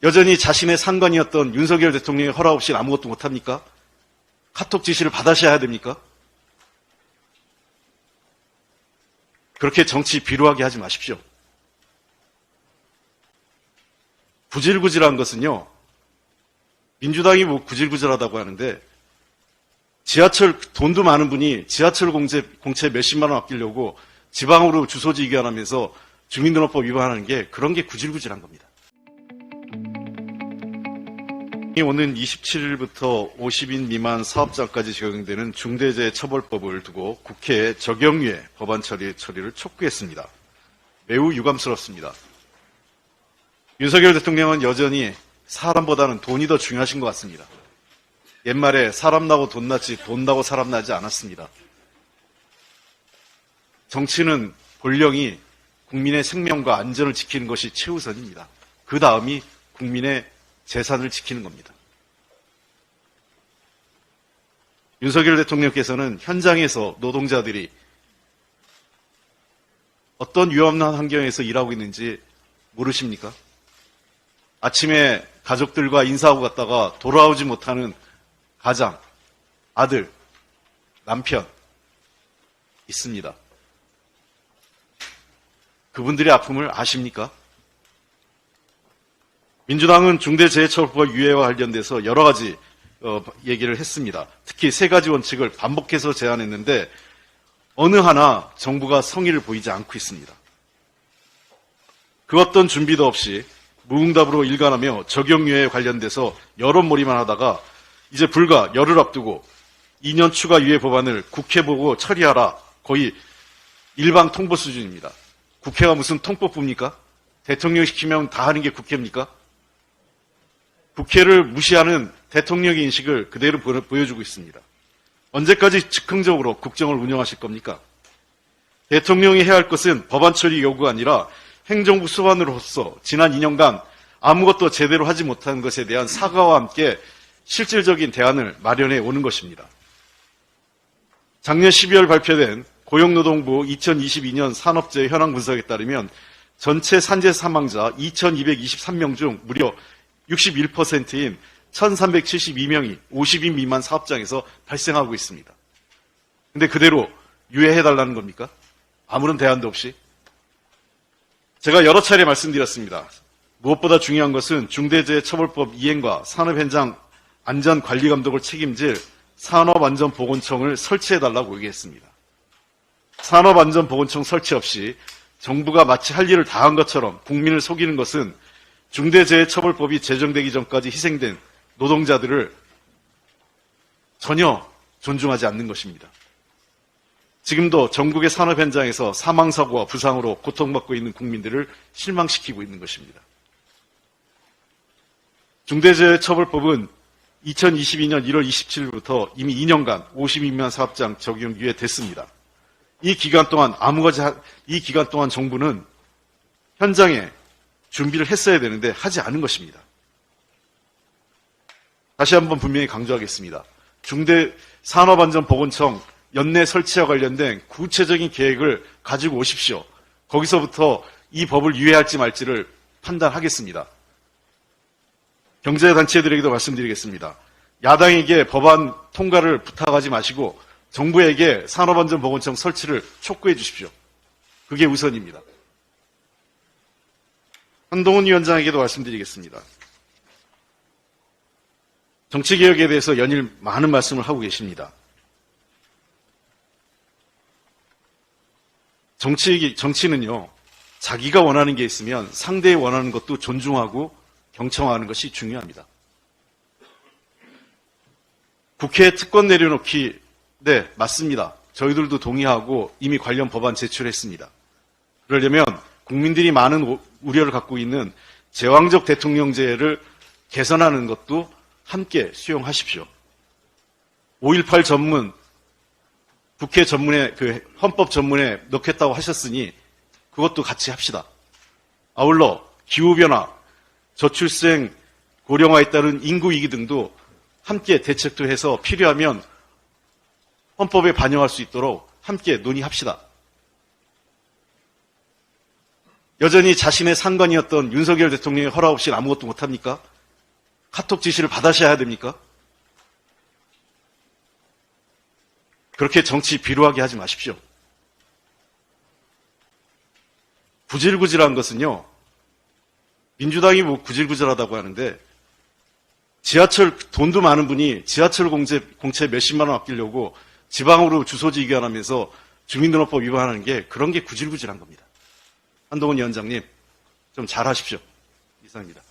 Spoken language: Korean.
여전히 자신의 상관이었던 윤석열 대통령의 허락 없이는 아무것도 못합니까? 카톡 지시를 받으셔야 됩니까? 그렇게 정치 비루하게 하지 마십시오. 구질구질한 것은요, 민주당이 뭐 구질구질하다고 하는데, 지하철, 돈도 많은 분이 지하철 공채 몇십만 원 아끼려고 지방으로 주소지 이관하면서 주민등록법 위반하는 게, 그런 게 구질구질한 겁니다. 오는 27일부터 50인 미만 사업장까지 적용되는 중대재해처벌법을 두고 국회에 적용유예 법안 처리를 촉구했습니다. 매우 유감스럽습니다. 윤석열 대통령은 여전히 사람보다는 돈이 더 중요하신 것 같습니다. 옛말에 사람 나고 돈 나지 돈 나고 사람 나지 않았습니다. 정치는 본령이 국민의 생명과 안전을 지키는 것이 최우선입니다. 그 다음이 국민의 재산을 지키는 겁니다. 윤석열 대통령께서는 현장에서 노동자들이 어떤 위험한 환경에서 일하고 있는지 모르십니까? 아침에 가족들과 인사하고 갔다가 돌아오지 못하는 가장, 아들, 남편 있습니다. 그분들의 아픔을 아십니까? 민주당은 중대재해처벌법 유예와 관련돼서 여러 가지 얘기를 했습니다. 특히 세 가지 원칙을 반복해서 제안했는데 어느 하나 정부가 성의를 보이지 않고 있습니다. 그 어떤 준비도 없이 무응답으로 일관하며 적용유예에 관련돼서 여론몰이만 하다가 이제 불과 열흘 앞두고 2년 추가 유예 법안을 국회 보고 처리하라, 거의 일방 통보 수준입니다. 국회가 무슨 통법부입니까? 대통령이 시키면 다 하는 게 국회입니까? 국회를 무시하는 대통령의 인식을 그대로 보여주고 있습니다. 언제까지 즉흥적으로 국정을 운영하실 겁니까? 대통령이 해야 할 것은 법안 처리 요구가 아니라 행정부 수반으로서 지난 2년간 아무것도 제대로 하지 못한 것에 대한 사과와 함께 실질적인 대안을 마련해 오는 것입니다. 작년 12월 발표된 고용노동부 2022년 산업재해 현황 분석에 따르면 전체 산재 사망자 2,223명 중 무려 61%인 1,372명이 50인 미만 사업장에서 발생하고 있습니다. 근데 그대로 유예해달라는 겁니까? 아무런 대안도 없이? 제가 여러 차례 말씀드렸습니다. 무엇보다 중요한 것은 중대재해처벌법 이행과 산업현장 안전관리감독을 책임질 산업안전보건청을 설치해달라고 얘기했습니다. 산업안전보건청 설치 없이 정부가 마치 할 일을 다 한 것처럼 국민을 속이는 것은 중대재해처벌법이 제정되기 전까지 희생된 노동자들을 전혀 존중하지 않는 것입니다. 지금도 전국의 산업 현장에서 사망사고와 부상으로 고통받고 있는 국민들을 실망시키고 있는 것입니다. 중대재해처벌법은 2022년 1월 27일부터 이미 2년간 52만 사업장 적용 유예됐습니다. 이 기간 동안 정부는 현장에 준비를 했어야 되는데 하지 않은 것입니다. 다시 한번 분명히 강조하겠습니다. 중대산업안전보건청 연내 설치와 관련된 구체적인 계획을 가지고 오십시오. 거기서부터 이 법을 유예할지 말지를 판단하겠습니다. 경제단체들에게도 말씀드리겠습니다. 야당에게 법안 통과를 부탁하지 마시고 정부에게 산업안전보건청 설치를 촉구해 주십시오. 그게 우선입니다. 한동훈 위원장에게도 말씀드리겠습니다. 정치개혁에 대해서 연일 많은 말씀을 하고 계십니다. 정치는요, 자기가 원하는 게 있으면 상대의 원하는 것도 존중하고 경청하는 것이 중요합니다. 국회에 특권 내려놓기, 네, 맞습니다. 저희들도 동의하고 이미 관련 법안 제출했습니다. 그러려면 국민들이 많은 우려를 갖고 있는 제왕적 대통령제를 개선하는 것도 함께 수용하십시오. 5.18 전문, 국회 전문에, 헌법 전문에 넣겠다고 하셨으니 그것도 같이 합시다. 아울러 기후변화, 저출생, 고령화에 따른 인구위기 등도 함께 대책도 해서 필요하면 헌법에 반영할 수 있도록 함께 논의합시다. 여전히 자신의 상관이었던 윤석열 대통령의 허락 없이는 아무것도 못합니까? 카톡 지시를 받으셔야 됩니까? 그렇게 정치 비루하게 하지 마십시오. 구질구질한 것은요, 민주당이 뭐 구질구질하다고 하는데, 지하철, 돈도 많은 분이 지하철 공채 몇십만 원 아끼려고 지방으로 주소지 이관하면서 주민등록법 위반하는 게 그런 게 구질구질한 겁니다. 한동훈 위원장님, 좀 잘하십시오. 이상입니다.